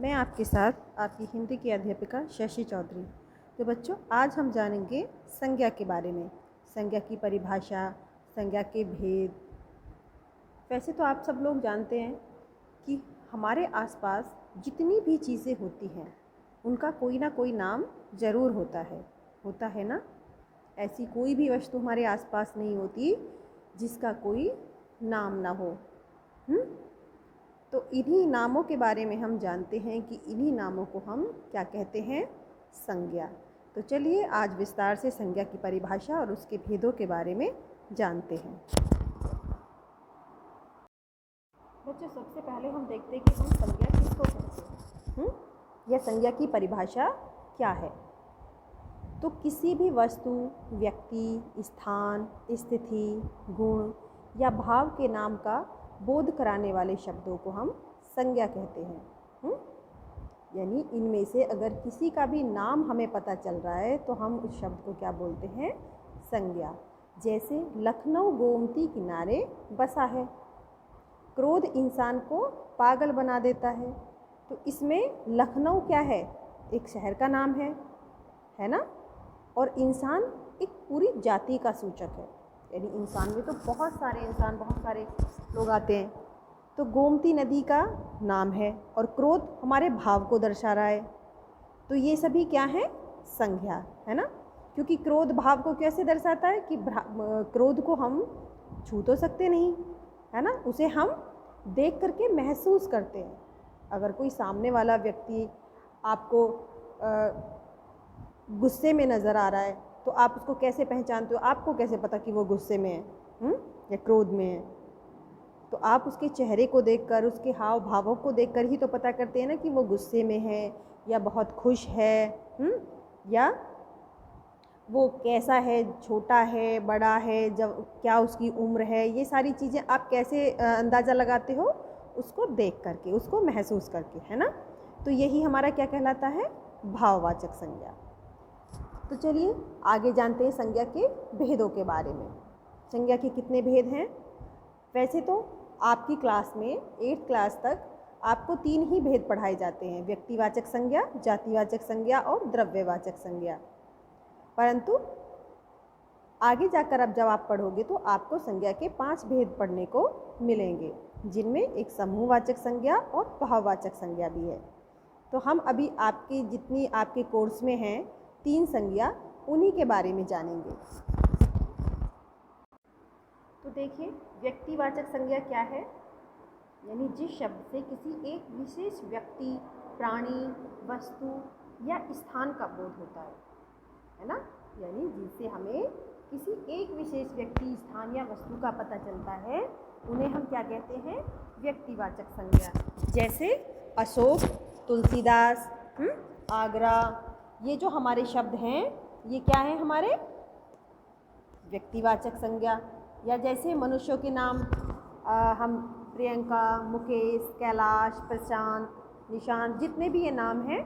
मैं आपके साथ आपकी हिंदी की अध्यापिका शशि चौधरी। तो बच्चों, आज हम जानेंगे संज्ञा के बारे में। संज्ञा की परिभाषा, संज्ञा के भेद। वैसे तो आप सब लोग जानते हैं कि हमारे आसपास जितनी भी चीज़ें होती हैं उनका कोई ना कोई नाम ज़रूर होता है ना। ऐसी कोई भी वस्तु हमारे आसपास नहीं होती जिसका कोई नाम ना हो। तो इन्हीं नामों के बारे में हम जानते हैं कि इन्हीं नामों को हम क्या कहते हैं, संज्ञा। तो चलिए आज विस्तार से संज्ञा की परिभाषा और उसके भेदों के बारे में जानते हैं। बच्चों, सबसे पहले हम देखते हैं कि हम संज्ञा किसको कहते हैं। यह संज्ञा की परिभाषा क्या है। तो किसी भी वस्तु, व्यक्ति, स्थान, स्थिति, गुण या भाव के नाम का बोध कराने वाले शब्दों को हम संज्ञा कहते हैं। यानी इनमें से अगर किसी का भी नाम हमें पता चल रहा है तो हम उस शब्द को क्या बोलते हैं, संज्ञा। जैसे लखनऊ गोमती किनारे बसा है। क्रोध इंसान को पागल बना देता है। तो इसमें लखनऊ क्या है, एक शहर का नाम है ना। और इंसान एक पूरी जाति का सूचक है। यानी इंसान में तो बहुत सारे लोग आते हैं। तो गोमती नदी का नाम है और क्रोध हमारे भाव को दर्शा रहा है। तो ये सभी क्या है, संज्ञा है ना। क्योंकि क्रोध भाव को कैसे दर्शाता है कि क्रोध को हम छू तो सकते नहीं, है ना। उसे हम देख करके महसूस करते हैं। अगर कोई सामने वाला व्यक्ति आपको गुस्से में नज़र आ रहा है तो आप उसको कैसे पहचानते हो, आपको कैसे पता कि वो गुस्से में है या क्रोध में है। तो आप उसके चेहरे को देखकर, उसके हाव भावों को देखकर ही तो पता करते हैं ना कि वो गुस्से में है या बहुत खुश है, या वो कैसा है, छोटा है, बड़ा है, जब क्या उसकी उम्र है। ये सारी चीज़ें आप कैसे अंदाज़ा लगाते हो, उसको देख करके, उसको महसूस करके, है ना। तो यही हमारा क्या कहलाता है, भाववाचक संज्ञा। तो चलिए आगे जानते हैं संज्ञा के भेदों के बारे में। संज्ञा के कितने भेद हैं। वैसे तो आपकी क्लास में 8th क्लास तक आपको 3 ही भेद पढ़ाए जाते हैं, व्यक्तिवाचक संज्ञा, जातिवाचक संज्ञा और द्रव्यवाचक संज्ञा। परंतु आगे जाकर अब जब आप पढ़ोगे तो आपको संज्ञा के 5 भेद पढ़ने को मिलेंगे, जिनमें एक समूहवाचक संज्ञा और भाववाचक संज्ञा भी है। तो हम अभी आपकी जितनी आपके कोर्स में हैं 3 संज्ञा, उन्हीं के बारे में जानेंगे। तो देखिए, व्यक्तिवाचक संज्ञा क्या है। यानी जिस शब्द से किसी एक विशेष व्यक्ति, प्राणी, वस्तु या स्थान का बोध होता है ना। यानी जिससे हमें किसी एक विशेष व्यक्ति, स्थान या वस्तु का पता चलता है, उन्हें हम क्या कहते हैं, व्यक्तिवाचक संज्ञा। जैसे अशोक, तुलसीदास, आगरा, ये जो हमारे शब्द हैं ये क्या है, हमारे व्यक्तिवाचक संज्ञा। या जैसे मनुष्यों के नाम, हम प्रियंका, मुकेश, कैलाश, प्रशांत, निशांत, जितने भी ये नाम हैं।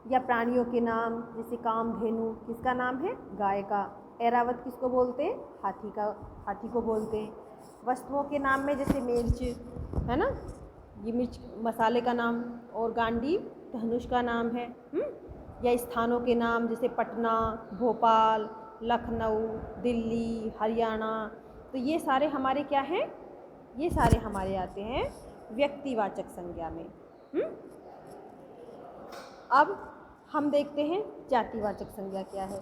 या प्राणियों के नाम, जैसे कामधेनु किसका नाम है, गाय का। ऐरावत किसको बोलते हैं, हाथी को बोलते हैं। वस्तुओं के नाम में जैसे मिर्च है ना, ये मिर्च मसाले का नाम, और गांडीव धनुष का नाम है। या स्थानों के नाम जैसे पटना, भोपाल, लखनऊ, दिल्ली, हरियाणा। तो ये सारे हमारे क्या हैं, ये सारे हमारे आते हैं व्यक्तिवाचक संज्ञा में। अब हम देखते हैं जातिवाचक संज्ञा क्या है।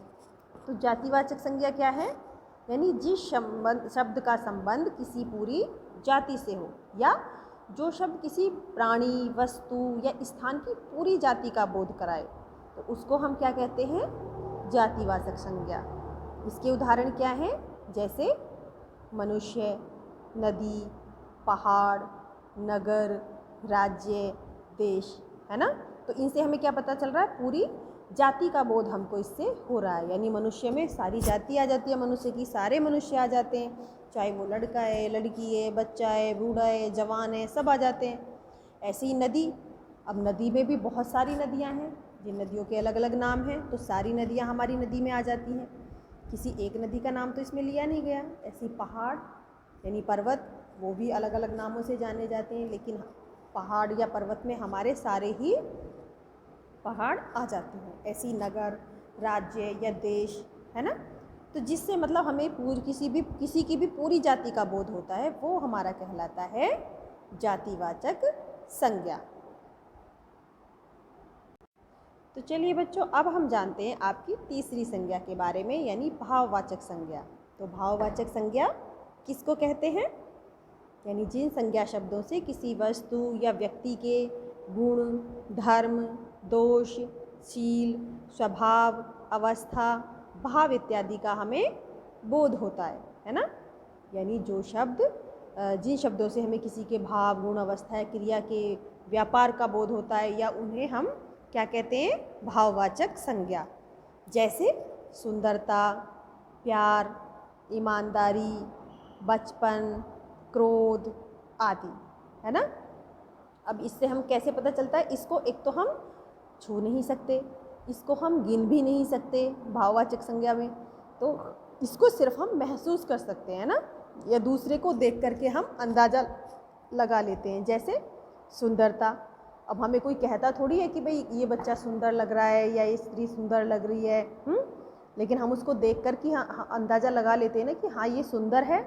तो जातिवाचक संज्ञा क्या है, यानी जिस शब्द का संबंध किसी पूरी जाति से हो, या जो शब्द किसी प्राणी, वस्तु या स्थान की पूरी जाति का बोध कराए, तो उसको हम क्या कहते हैं, जातिवाचक संज्ञा। इसके उदाहरण क्या हैं, जैसे मनुष्य, नदी, पहाड़, नगर, राज्य, देश, है ना। तो इनसे हमें क्या पता चल रहा है, पूरी जाति का बोध हमको इससे हो रहा है। यानी मनुष्य में सारी जाति आ जाती है, मनुष्य की सारे मनुष्य आ जाते हैं, चाहे वो लड़का है, लड़की है, बच्चा है, बूढ़ा है, जवान है, सब आ जाते हैं। ऐसे ही नदी, अब नदी में भी बहुत सारी नदियाँ हैं, जिन नदियों के अलग अलग नाम हैं। तो सारी नदियाँ हमारी नदी में आ जाती हैं, किसी एक नदी का नाम तो इसमें लिया नहीं गया। ऐसे ही पहाड़ यानी पर्वत, वो भी अलग अलग नामों से जाने जाते हैं, लेकिन पहाड़ या पर्वत में हमारे सारे ही पहाड़ आ जाते हैं। ऐसी नगर, राज्य या देश, है ना, तो जिससे मतलब हमें किसी की भी पूरी जाति का बोध होता है, वो हमारा कहलाता है जातिवाचक संज्ञा। तो चलिए बच्चों, अब हम जानते हैं आपकी तीसरी संज्ञा के बारे में, यानी भाववाचक संज्ञा। तो भाववाचक संज्ञा किसको कहते हैं? यानी जिन संज्ञा शब्दों से किसी वस्तु या व्यक्ति के गुण, धर्म, दोष, शील, स्वभाव, अवस्था, भाव इत्यादि का हमें बोध होता है ना। यानी जो शब्द जिन शब्दों से हमें किसी के भाव, गुण, अवस्था, क्रिया के व्यापार का बोध होता है, या उन्हें हम क्या कहते हैं? भाववाचक संज्ञा। जैसे सुंदरता, प्यार, ईमानदारी, बचपन, क्रोध आदि, है ना। अब इससे हम कैसे पता चलता है? इसको एक तो हम छू नहीं सकते, इसको हम गिन भी नहीं सकते भाववाचक संज्ञा में, तो इसको सिर्फ हम महसूस कर सकते हैं ना, या दूसरे को देख करके हम अंदाज़ा लगा लेते हैं। जैसे सुंदरता, अब हमें कोई कहता थोड़ी है कि भाई ये बच्चा सुंदर लग रहा है या ये स्त्री सुंदर लग रही है, लेकिन हम उसको देख कर के अंदाज़ा लगा लेते हैं ना कि हाँ ये सुंदर है।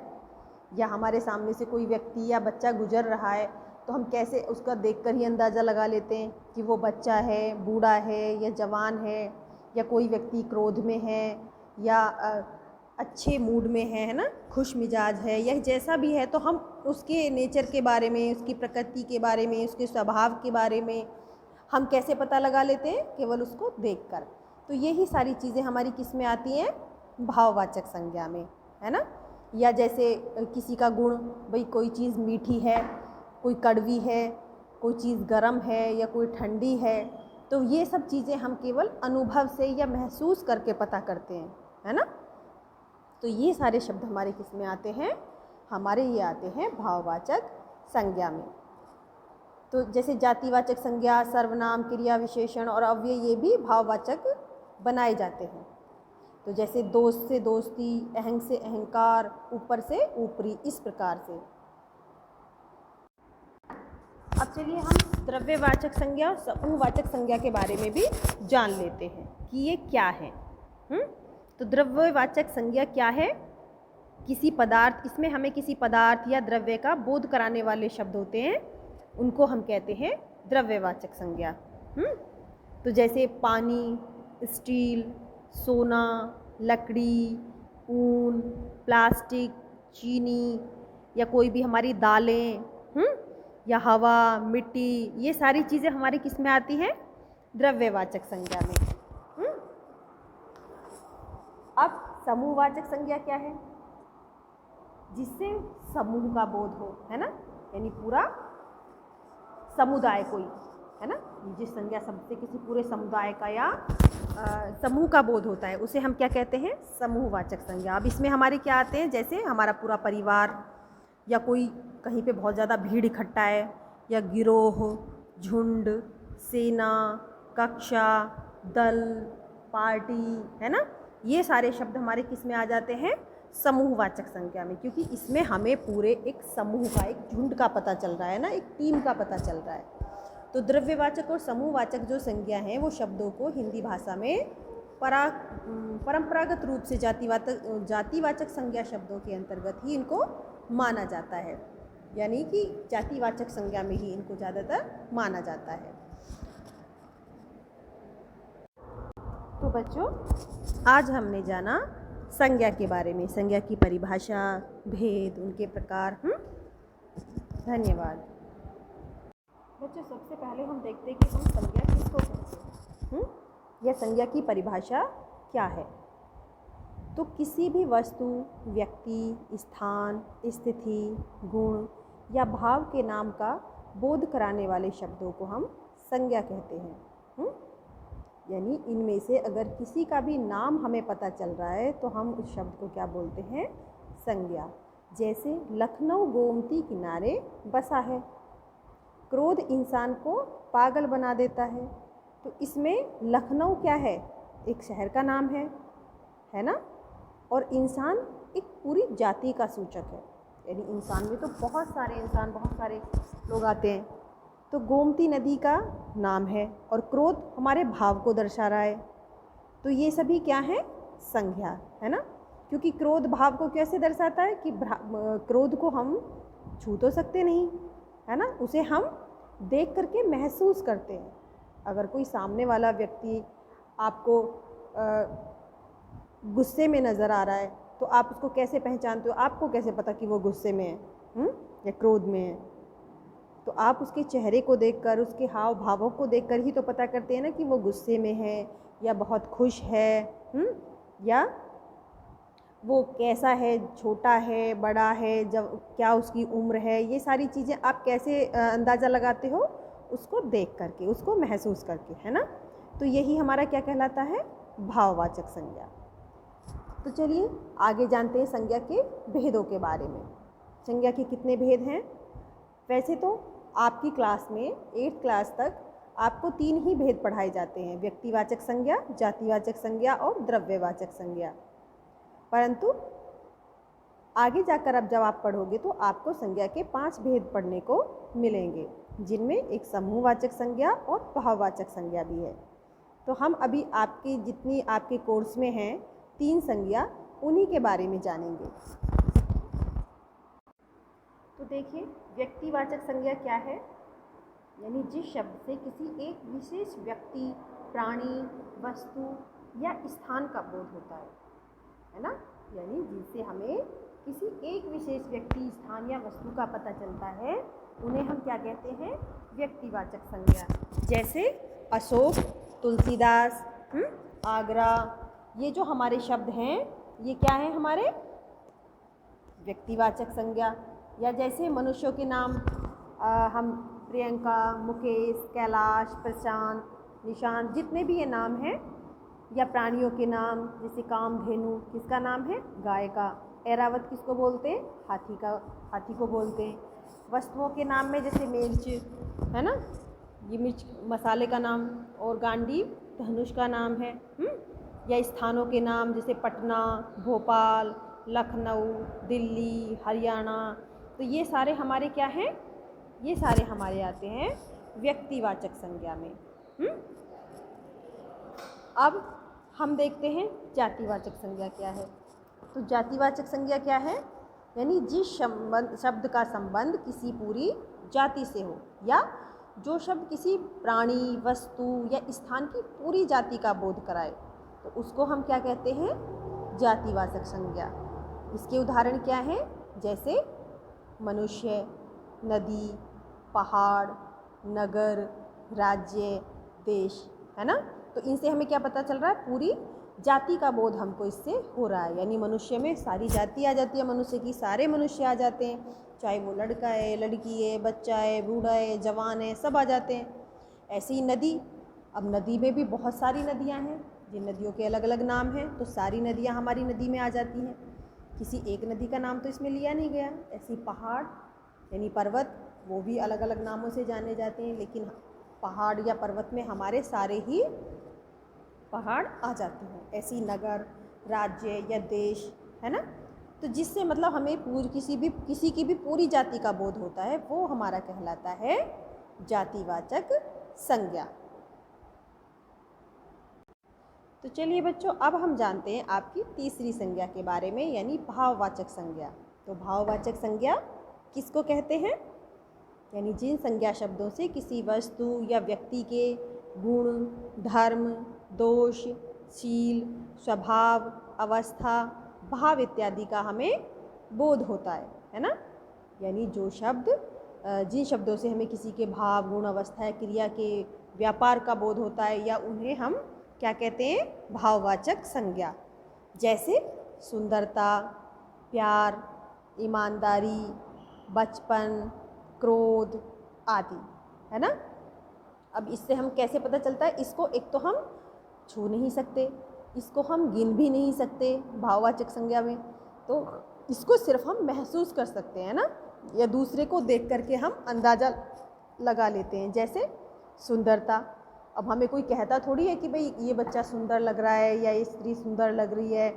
या हमारे सामने से कोई व्यक्ति या बच्चा गुजर रहा है, तो हम कैसे उसका देखकर ही अंदाज़ा लगा लेते हैं कि वो बच्चा है, बूढ़ा है या जवान है, या कोई व्यक्ति क्रोध में है या अच्छे मूड में है ना, खुश मिजाज है, या जैसा भी है, तो हम उसके नेचर के बारे में, उसकी प्रकृति के बारे में, उसके स्वभाव के बारे में हम कैसे पता लगा लेते हैं? केवल उसको देखकर। तो यही सारी चीज़ें हमारी किस में आती हैं? भाववाचक संज्ञा में, है ना। या जैसे किसी का गुण, भाई कोई चीज़ मीठी है, कोई कड़वी है, कोई चीज़ गर्म है या कोई ठंडी है, तो ये सब चीज़ें हम केवल अनुभव से या महसूस करके पता करते हैं, है ना। तो ये सारे शब्द हमारे किस में आते हैं? हमारे ये आते हैं भाववाचक संज्ञा में। तो जैसे जातिवाचक संज्ञा, सर्वनाम, क्रिया विशेषण और अव्यय, ये भी भाववाचक बनाए जाते हैं। तो जैसे दोस्त से दोस्ती, अहंग से अहंकार, ऊपर से ऊपरी, इस प्रकार से। अब चलिए हम द्रव्यवाचक संज्ञा और समूहवाचक संज्ञा के बारे में भी जान लेते हैं कि ये क्या है। तो द्रव्यवाचक संज्ञा क्या है? किसी पदार्थ, इसमें हमें किसी पदार्थ या द्रव्य का बोध कराने वाले शब्द होते हैं, उनको हम कहते हैं द्रव्यवाचक संज्ञा। तो जैसे पानी, स्टील, सोना, लकड़ी, ऊन, प्लास्टिक, चीनी, या कोई भी हमारी दालें, या हवा, मिट्टी, ये सारी चीज़ें हमारी किस में आती हैं? द्रव्यवाचक संज्ञा में। अब समूहवाचक संज्ञा क्या है? जिससे समूह का बोध हो, है ना, यानी पूरा समुदाय कोई, है ना, जिस संज्ञा शब्द से किसी पूरे समुदाय का या समूह का बोध होता है, उसे हम क्या कहते हैं? समूहवाचक संज्ञा। अब इसमें हमारे क्या आते हैं? जैसे हमारा पूरा परिवार, या कोई कहीं पे बहुत ज़्यादा भीड़ इकट्ठा है, या गिरोह, झुंड, सेना, कक्षा, दल, पार्टी, है ना, ये सारे शब्द हमारे किस में आ जाते हैं? समूहवाचक संज्ञा में, क्योंकि इसमें हमें पूरे एक समूह का, एक झुंड का पता चल रहा है ना, एक टीम का पता चल रहा है। तो द्रव्यवाचक और समूहवाचक जो संज्ञा हैं, वो शब्दों को हिंदी भाषा में परंपरागत रूप से जातिवाचक संज्ञा शब्दों के अंतर्गत ही इनको माना जाता है, यानी कि जातिवाचक संज्ञा में ही इनको ज़्यादातर माना जाता है। तो बच्चों, आज हमने जाना संज्ञा के बारे में, संज्ञा की परिभाषा, भेद, उनके प्रकार। धन्यवाद। बच्चों, सबसे पहले हम देखते हैं कि हम संज्ञा किसको कहते हैं, या संज्ञा की परिभाषा क्या है। तो किसी भी वस्तु, व्यक्ति, स्थान, स्थिति, गुण या भाव के नाम का बोध कराने वाले शब्दों को हम संज्ञा कहते हैं। यानी इनमें से अगर किसी का भी नाम हमें पता चल रहा है, तो हम उस शब्द को क्या बोलते हैं? संज्ञा। जैसे लखनऊ गोमती किनारे बसा है। क्रोध इंसान को पागल बना देता है। तो इसमें लखनऊ क्या है? एक शहर का नाम है ना, और इंसान एक पूरी जाति का सूचक है। यानी इंसान में तो बहुत सारे इंसान, बहुत सारे लोग आते हैं, तो गोमती नदी का नाम है और क्रोध हमारे भाव को दर्शा रहा है। तो ये सभी क्या है? संज्ञा है ना, क्योंकि क्रोध भाव को कैसे दर्शाता है कि क्रोध को हम छू तो सकते नहीं है ना, उसे हम देख करके महसूस करते हैं। अगर कोई सामने वाला व्यक्ति आपको गुस्से में नज़र आ रहा है तो आप उसको कैसे पहचानते हो? आपको कैसे पता कि वो गुस्से में है या क्रोध में है? तो आप उसके चेहरे को देखकर, उसके हाव भावों को देखकर ही तो पता करते हैं ना कि वो गुस्से में है या बहुत खुश है, या वो कैसा है, छोटा है, बड़ा है, जब क्या उसकी उम्र है। ये सारी चीज़ें आप कैसे अंदाज़ा लगाते हो? उसको देख करके, उसको महसूस करके, है ना। तो यही हमारा क्या कहलाता है? भाववाचक संज्ञा। तो चलिए आगे जानते हैं संज्ञा के भेदों के बारे में। संज्ञा के कितने भेद हैं? वैसे तो आपकी क्लास में 8th क्लास तक आपको 3 ही भेद पढ़ाए जाते हैं, व्यक्तिवाचक संज्ञा, जातिवाचक संज्ञा और द्रव्यवाचक संज्ञा। परंतु आगे जाकर अब जब आप पढ़ोगे तो आपको संज्ञा के 5 भेद पढ़ने को मिलेंगे, जिनमें एक समूहवाचक संज्ञा और भाववाचक संज्ञा भी है। तो हम अभी आपकी जितनी आपके कोर्स में हैं 3 संज्ञा, उन्हीं के बारे में जानेंगे। तो देखिए, व्यक्तिवाचक संज्ञा क्या है? यानी जिस शब्द से किसी एक विशेष व्यक्ति, प्राणी, वस्तु या स्थान का बोध होता है ना। यानी जिससे हमें किसी एक विशेष व्यक्ति, स्थान या वस्तु का पता चलता है, उन्हें हम क्या कहते हैं? व्यक्तिवाचक संज्ञा। जैसे अशोक, तुलसीदास, आगरा, ये जो हमारे शब्द हैं ये क्या है? हमारे व्यक्तिवाचक संज्ञा। या जैसे मनुष्यों के नाम, हम प्रियंका, मुकेश, कैलाश, प्रशांत, निशांत, जितने भी ये नाम हैं, या प्राणियों के नाम जैसे कामधेनु, किसका नाम है? गाय का। ऐरावत किसको बोलते हैं? हाथी को बोलते हैं। वस्तुओं के नाम में जैसे मिर्च है ना, ये मिर्च मसाले का नाम, और गांडीव धनुष का नाम है। या स्थानों के नाम जैसे पटना, भोपाल, लखनऊ, दिल्ली, हरियाणा, तो ये सारे हमारे क्या हैं? ये सारे हमारे आते हैं व्यक्तिवाचक संज्ञा में। अब हम देखते हैं जातिवाचक संज्ञा क्या है। तो जातिवाचक संज्ञा क्या है? यानी जिस शब्द का संबंध किसी पूरी जाति से हो, या जो शब्द किसी प्राणी, वस्तु या स्थान की पूरी जाति का बोध कराए, तो उसको हम क्या कहते हैं? जातिवाचक संज्ञा। इसके उदाहरण क्या हैं? जैसे मनुष्य, नदी, पहाड़, नगर, राज्य, देश, है ना। तो इनसे हमें क्या पता चल रहा है? पूरी जाति का बोध हमको इससे हो रहा है। यानी मनुष्य में सारी जाति आ जाती है, मनुष्य की सारे मनुष्य आ जाते हैं, चाहे वो लड़का है, लड़की है, बच्चा है, बूढ़ा है, जवान है, सब आ जाते हैं। ऐसी ही नदी, अब नदी में भी बहुत सारी नदियाँ हैं, जिन नदियों के अलग अलग नाम हैं, तो सारी नदियाँ हमारी नदी में आ जाती हैं, किसी एक नदी का नाम तो इसमें लिया नहीं गया। ऐसी पहाड़ यानी पर्वत, वो भी अलग अलग नामों से जाने जाते हैं, लेकिन पहाड़ या पर्वत में हमारे सारे ही पहाड़ आ जाते हैं। ऐसी नगर, राज्य या देश, है ना। तो जिससे मतलब हमें किसी की भी पूरी जाति का बोध होता है, वो हमारा कहलाता है जातिवाचक संज्ञा। तो चलिए बच्चों, अब हम जानते हैं आपकी तीसरी संज्ञा के बारे में, यानी भाववाचक संज्ञा। तो भाववाचक संज्ञा किसको कहते हैं? यानी जिन संज्ञा शब्दों से किसी वस्तु या व्यक्ति के गुण, धर्म, दोष, शील, स्वभाव, अवस्था, भाव इत्यादि का हमें बोध होता है ना। यानी जो शब्द, जिन शब्दों से हमें किसी के भाव, गुण, अवस्था या क्रिया के व्यापार का बोध होता है, या उन्हें हम क्या कहते हैं? भाववाचक संज्ञा। जैसे सुंदरता, प्यार, ईमानदारी, बचपन, क्रोध आदि, है ना। अब इससे हम कैसे पता चलता है? इसको एक तो हम छू नहीं सकते, इसको हम गिन भी नहीं सकते भाववाचक संज्ञा में, तो इसको सिर्फ हम महसूस कर सकते हैं ना, या दूसरे को देख करके हम अंदाज़ा लगा लेते हैं। जैसे सुंदरता, अब हमें कोई कहता थोड़ी है कि भाई ये बच्चा सुंदर लग रहा है या ये स्त्री सुंदर लग रही है,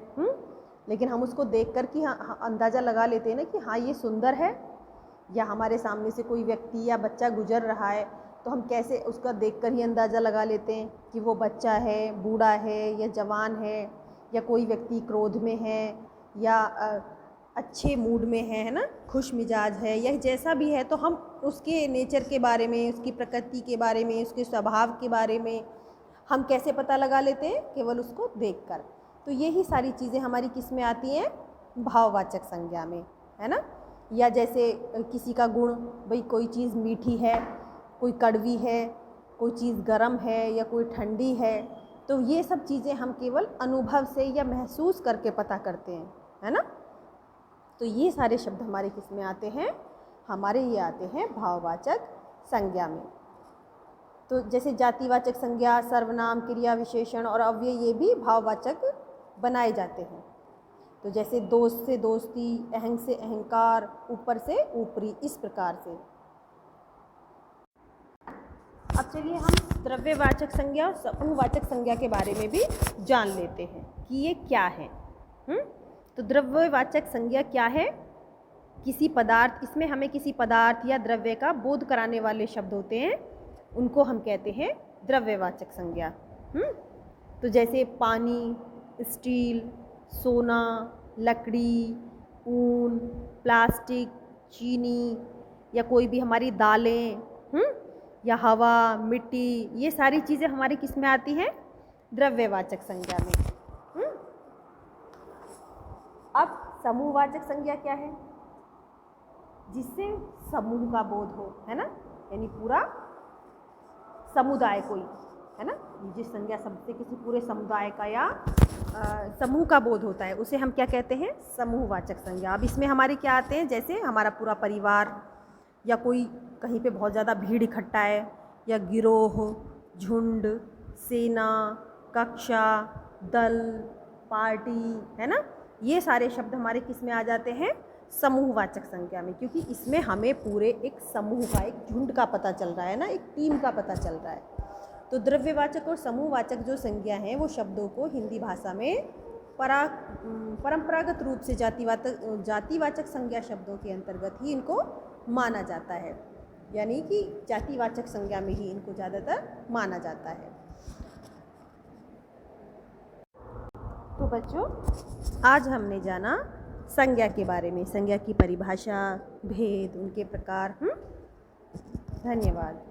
लेकिन हम उसको देख कर के अंदाज़ा लगा लेते हैं ना कि हाँ ये सुंदर है। या हमारे सामने से कोई व्यक्ति या बच्चा गुजर रहा है तो हम कैसे उसका देखकर ही अंदाज़ा लगा लेते हैं कि वो बच्चा है, बूढ़ा है या जवान है, या कोई व्यक्ति क्रोध में है या अच्छे मूड में है ना, खुश मिजाज है, या जैसा भी है। तो हम उसके नेचर के बारे में, उसकी प्रकृति के बारे में, उसके स्वभाव के बारे में हम कैसे पता लगा लेते हैं? केवल उसको देखकर। तो यही सारी चीज़ें हमारी किस में आती हैं? भाववाचक संज्ञा में, है ना। या जैसे किसी का गुण, भाई कोई चीज़ मीठी है, कोई कड़वी है, कोई चीज़ गर्म है या कोई ठंडी है, तो ये सब चीज़ें हम केवल अनुभव से या महसूस करके पता करते हैं, है ना। तो ये सारे शब्द हमारे किस में आते हैं? हमारे ये आते हैं भाववाचक संज्ञा में। तो जैसे जातिवाचक संज्ञा, सर्वनाम, क्रिया विशेषण और अव्यय, ये भी भाववाचक बनाए जाते हैं। तो जैसे दोस्त से दोस्ती, अहंग से अहंकार, ऊपर से ऊपरी, इस प्रकार से। अब चलिए हम द्रव्यवाचक संज्ञा और समूहवाचक संज्ञा के बारे में भी जान लेते हैं कि ये क्या है। तो द्रव्यवाचक संज्ञा क्या है? किसी पदार्थ, इसमें हमें किसी पदार्थ या द्रव्य का बोध कराने वाले शब्द होते हैं, उनको हम कहते हैं द्रव्यवाचक संज्ञा। तो जैसे पानी, स्टील, सोना, लकड़ी, ऊन, प्लास्टिक, चीनी, या कोई भी हमारी दालें, या हवा, मिट्टी, ये सारी चीज़ें हमारी किस में आती हैं? द्रव्यवाचक संज्ञा में। अब समूहवाचक संज्ञा क्या है? जिससे समूह का बोध हो, है ना, यानी पूरा समुदाय कोई, है ना, जिस संज्ञा शब्द से किसी पूरे समुदाय का या समूह का बोध होता है, उसे हम क्या कहते हैं? समूहवाचक संज्ञा। अब इसमें हमारे क्या आते हैं? जैसे हमारा पूरा परिवार, या कोई कहीं पे बहुत ज़्यादा भीड़ इकट्ठा है, या गिरोह, झुंड, सेना, कक्षा, दल, पार्टी, है ना, ये सारे शब्द हमारे किस में आ जाते हैं? समूहवाचक संज्ञा में, क्योंकि इसमें हमें पूरे एक समूह का, एक झुंड का पता चल रहा है ना, एक टीम का पता चल रहा है। तो द्रव्यवाचक और समूहवाचक जो संज्ञा हैं, वो शब्दों को हिंदी भाषा में परंपरागत रूप से जातिवाचक संज्ञा शब्दों के अंतर्गत ही इनको माना जाता है, यानी कि जातिवाचक संज्ञा में ही इनको ज़्यादातर माना जाता है। तो बच्चों, आज हमने जाना संज्ञा के बारे में, संज्ञा की परिभाषा, भेद, उनके प्रकार। धन्यवाद।